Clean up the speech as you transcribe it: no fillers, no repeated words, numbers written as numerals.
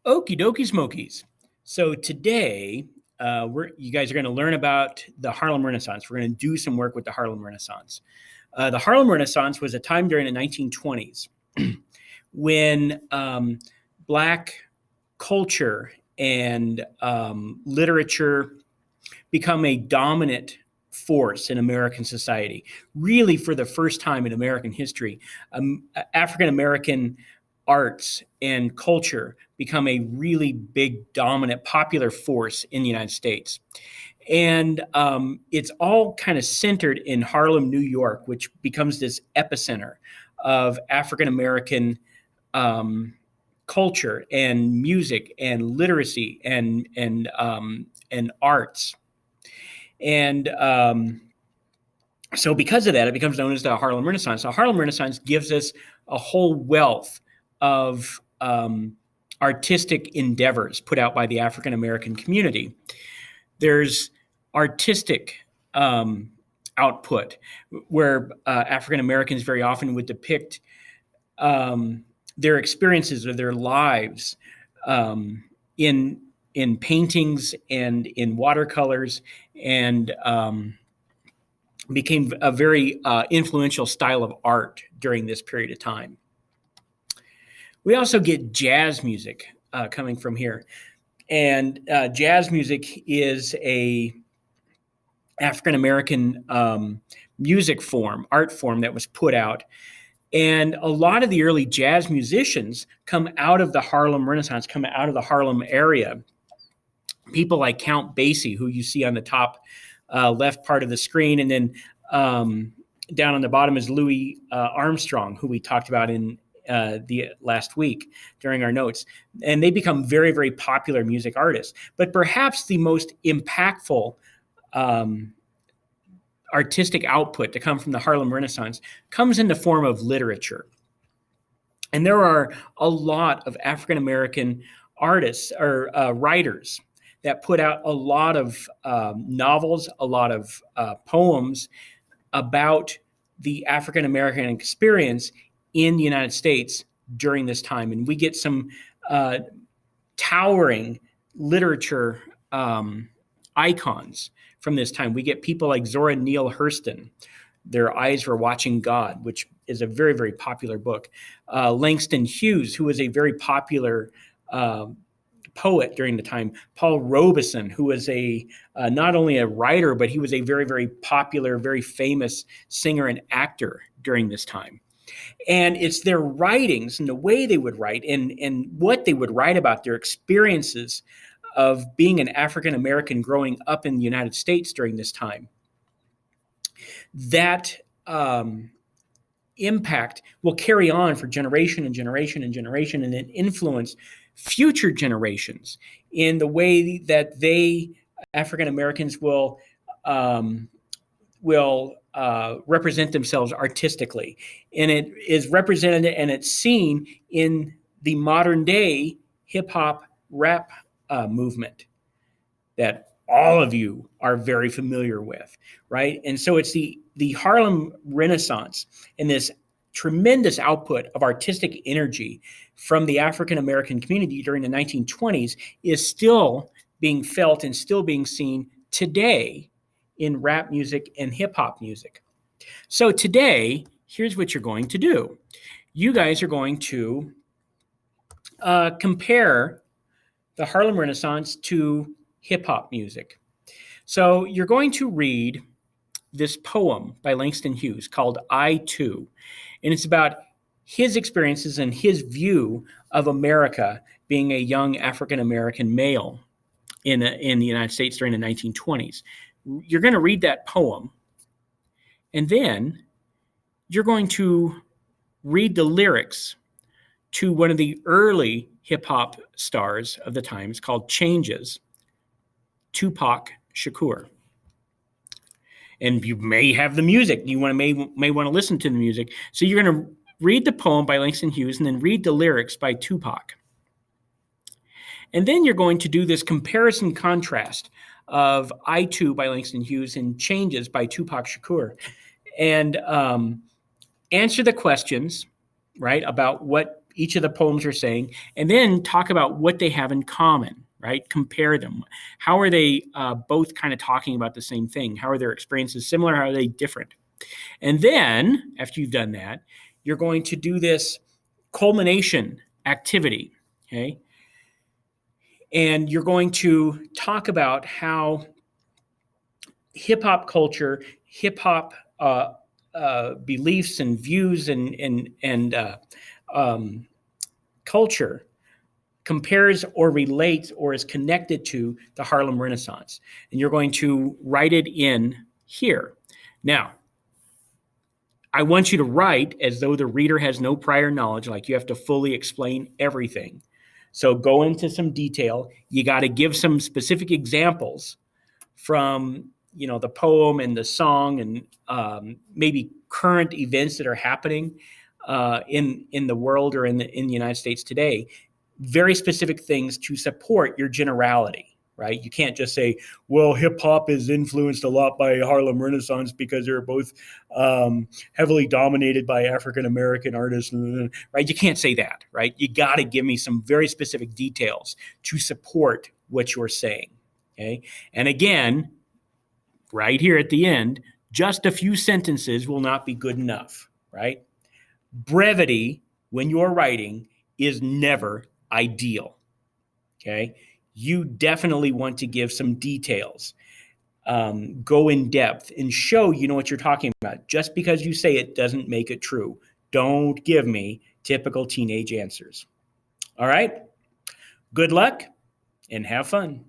Okie dokie smokies. So today, you guys are going to learn about the Harlem Renaissance. We're going to do some work with the Harlem Renaissance. The Harlem Renaissance was a time during the 1920s when Black culture and literature become a dominant force in American society. Really, for the first time in American history, African American arts and culture become a really big, dominant, popular force in the United States. And it's all kind of centered in Harlem, New York, which becomes this epicenter of African American culture and music and literacy and arts. And so because of that, it becomes known as the Harlem Renaissance. The Harlem Renaissance gives us a whole wealth of artistic endeavors put out by the African American community. There's artistic output where African Americans very often would depict their experiences or their lives in paintings and in watercolors, and became a very influential style of art during this period of time. We also get jazz music coming from here. And jazz music is a African-American music form, art form that was put out. And a lot of the early jazz musicians come out of the Harlem Renaissance, come out of the Harlem area. People like Count Basie, who you see on the top left part of the screen, and then down on the bottom is Louis Armstrong, who we talked about in the last week during our notes. And they become very, very popular music artists. But perhaps the most impactful artistic output to come from the Harlem Renaissance comes in the form of literature. And there are a lot of African American artists or writers that put out a lot of novels, a lot of poems about the African American experience in the United States during this time. And we get some towering literature icons from this time. We get people like Zora Neale Hurston, Their Eyes Were Watching God, which is a very, very popular book. Langston Hughes, who was a very popular poet during the time. Paul Robeson, who was not only a writer, but he was a very, very popular, very famous singer and actor during this time. And it's their writings and the way they would write and what they would write about their experiences of being an African American growing up in the United States during this time. That impact will carry on for generation and generation and generation, and then influence future generations in the way that African Americans will represent themselves artistically. And it is represented and it's seen in the modern day hip hop rap movement that all of you are very familiar with, right? And so it's the Harlem Renaissance and this tremendous output of artistic energy from the African American community during the 1920s is still being felt and still being seen today in rap music and hip hop music. So today, here's what you're going to do. You guys are going to compare the Harlem Renaissance to hip hop music. So you're going to read this poem by Langston Hughes called I Too. And it's about his experiences and his view of America being a young African American male in the United States during the 1920s. You're going to read that poem, and then you're going to read the lyrics to one of the early hip-hop stars of the times called Changes, Tupac Shakur. And you may have the music. You may want to listen to the music. So you're going to read the poem by Langston Hughes and then read the lyrics by Tupac. And then you're going to do this comparison contrast of I Too by Langston Hughes and Changes by Tupac Shakur, and answer the questions, right, about what each of the poems are saying, and then talk about what they have in common, right? Compare them. How are they both kind of talking about the same thing? How are their experiences similar? How are they different? And then, after you've done that, you're going to do this culmination activity, okay? And you're going to talk about how hip hop culture, hip hop beliefs and views and culture compares or relates or is connected to the Harlem Renaissance. And you're going to write it in here. Now, I want you to write as though the reader has no prior knowledge, like you have to fully explain everything. So go into some detail. You got to give some specific examples from the poem and the song and maybe current events that are happening in the world or in the United States today. Very specific things to support your generality, right? You can't just say, well, hip hop is influenced a lot by Harlem Renaissance because they're both heavily dominated by African American artists, right? You can't say that, right? You got to give me some very specific details to support what you're saying. Okay. And again, right here at the end, just a few sentences will not be good enough, right? Brevity when you're writing is never ideal. Okay. You definitely want to give some details, go in depth and show you know what you're talking about. Just because you say it doesn't make it true. Don't give me typical teenage answers. All right. Good luck and have fun.